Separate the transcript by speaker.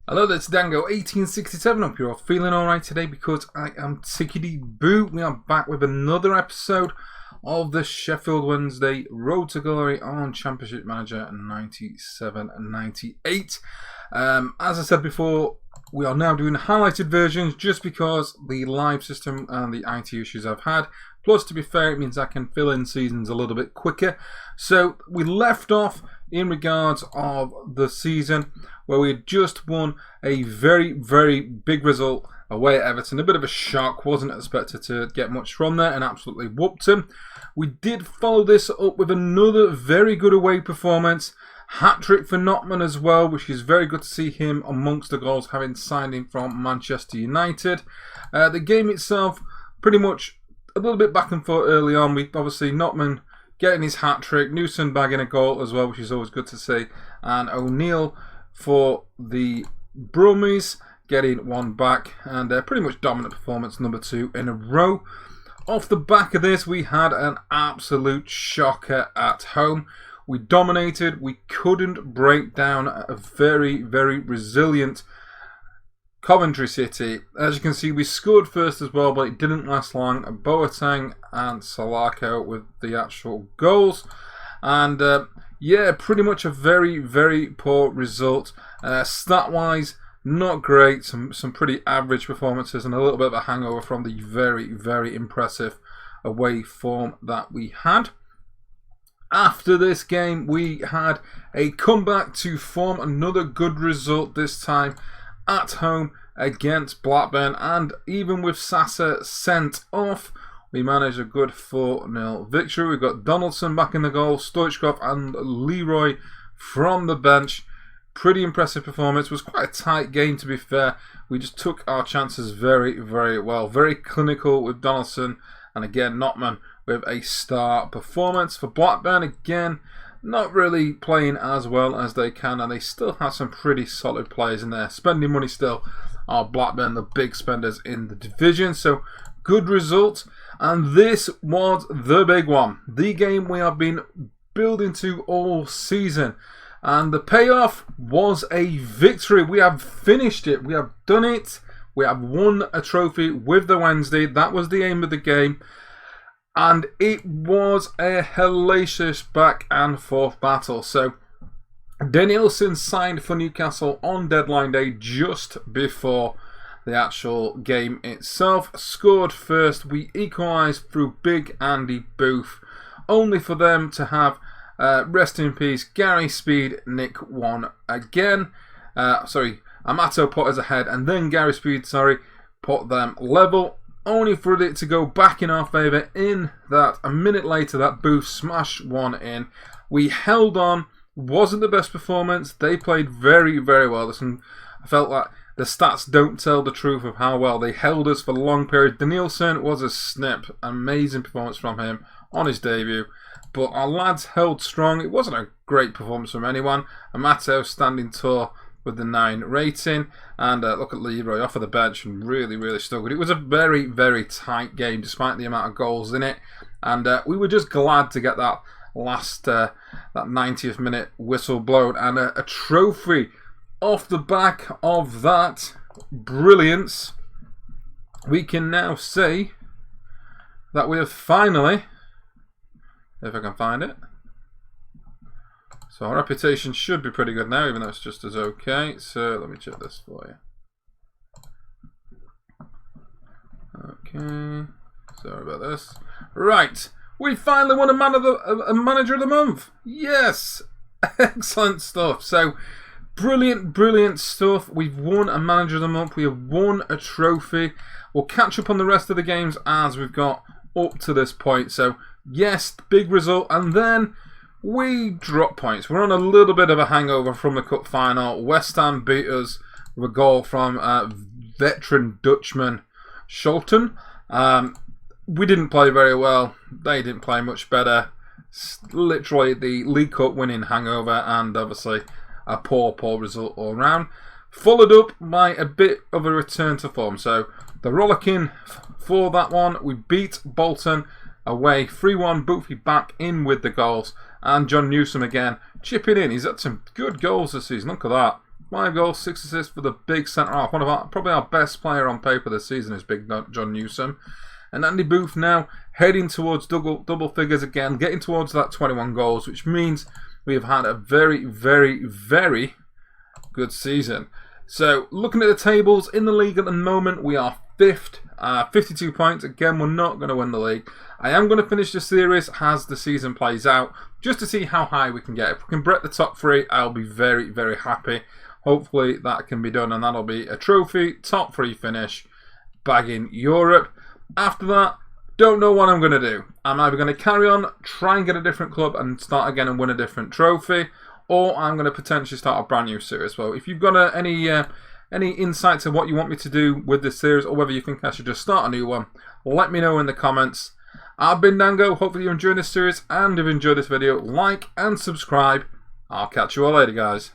Speaker 1: Hello, that's Dango1867. Hope you're all feeling alright today because I am tickety boo. We are back with another episode of the Sheffield Wednesday Road to Glory on Championship Manager 97 and 98. As I said before, we are now doing highlighted versions just because the live system and the IT issues I've had. Plus, to be fair, it means I can fill in seasons a little bit quicker. So we left off in regards of the season where we had just won a very, very big result away at Everton. A bit of a shock, wasn't expected to get much from there and absolutely whooped them. We did follow this up with another very good away performance. Hat-trick for Notman as well, which is very good to see him amongst the goals, having signed him from Manchester United. The game itself, pretty much a little bit back and forth early on. We obviously Notman getting his hat-trick, Newson bagging a goal as well, which is always good to see, and O'Neill for the Brummies getting one back, and pretty much dominant performance, number 2 in a row. Off the back of this, we had an absolute shocker at home. We dominated. We couldn't break down a very, very resilient Coventry City. As you can see, we scored first as well, but it didn't last long. Boateng and Salako with the actual goals. And yeah, pretty much a very, very poor result. Stat-wise, not great. Some pretty average performances and a little bit of a hangover from the very, very impressive away form that we had. After this game, we had a comeback to form another good result, this time at home against Blackburn, and even with Sasa sent off, we managed a good 4-0 victory. We've got Donaldson back in the goal, Stoichkov and Leroy from the bench. Pretty impressive performance. It was quite a tight game, to be fair. We just took our chances very, very well. Very clinical with Donaldson, and again, Notman with a star performance. For Blackburn, again, not really playing as well as they can, and they still have some pretty solid players in there. Spending money still are Blackburn, the big spenders in the division. So, good result. And this was the big one. The game we have been building to all season. And the payoff was a victory. We have finished it. We have done it. We have won a trophy with the Wednesday. That was the aim of the game. And it was a hellacious back and forth battle. So, Danielson signed for Newcastle on deadline day just before the actual game itself. Scored first. We equalised through Big Andy Booth. Only for them to have, rest in peace, Gary Speed nick one again. Amato put us ahead, and then Gary Speed, put them level. Only for it to go back in our favour in that a minute later that Booth smashed one in. We held on. Wasn't the best performance. They played very, very well. I felt like the stats don't tell the truth of how well they held us for long periods. Danielson was a snip. Amazing performance from him on his debut. But our lads held strong. It wasn't a great performance from anyone. Amato standing tall with the 9 rating, and look at Leroy off of the bench and really, really struggled. It was a very, very tight game despite the amount of goals in it, and we were just glad to get that last that 90th minute whistle blown and a trophy off the back of that brilliance. We can now say that we have finally, if I can find it, so our reputation should be pretty good now, even though it's just as okay. So let me check this for you. Okay, sorry about this. Right, we finally won a manager of the month. Yes, excellent stuff. So brilliant, brilliant stuff. We've won a manager of the month. We have won a trophy. We'll catch up on the rest of the games as we've got up to this point. So yes, big result, and then we drop points. We're on a little bit of a hangover from the cup final. West Ham beat us with a goal from veteran Dutchman Scholten. We didn't play very well. They didn't play much better. Literally the League Cup winning hangover, and obviously a poor result all round. Followed up by a bit of a return to form. So the rollicking for that one. We beat Bolton away 3-1. Boofy back in with the goals. And John Newsom again chipping in. He's had some good goals this season. Look at that. 5 goals, 6 assists for the big centre-half. Probably our best player on paper this season is Big John Newsom. And Andy Booth now heading towards double figures again, getting towards that 21 goals, which means we have had a very, very, very good season. So, looking at the tables in the league at the moment, we are 5th, 52 points. Again, we're not going to win the league. I am going to finish the series as the season plays out, just to see how high we can get. If we can break the top 3, I'll be very, very happy. Hopefully that can be done, and that'll be a trophy, top 3 finish, bagging Europe. After that, don't know what I'm going to do. I'm either going to carry on, try and get a different club and start again and win a different trophy, or I'm going to potentially start a brand new series. Well, if you've got any insights of what you want me to do with this series, or whether you think I should just start a new one, let me know in the comments. I've been Dango. Hopefully you enjoyed this series, and if you enjoyed this video, like and subscribe. I'll catch you all later, guys.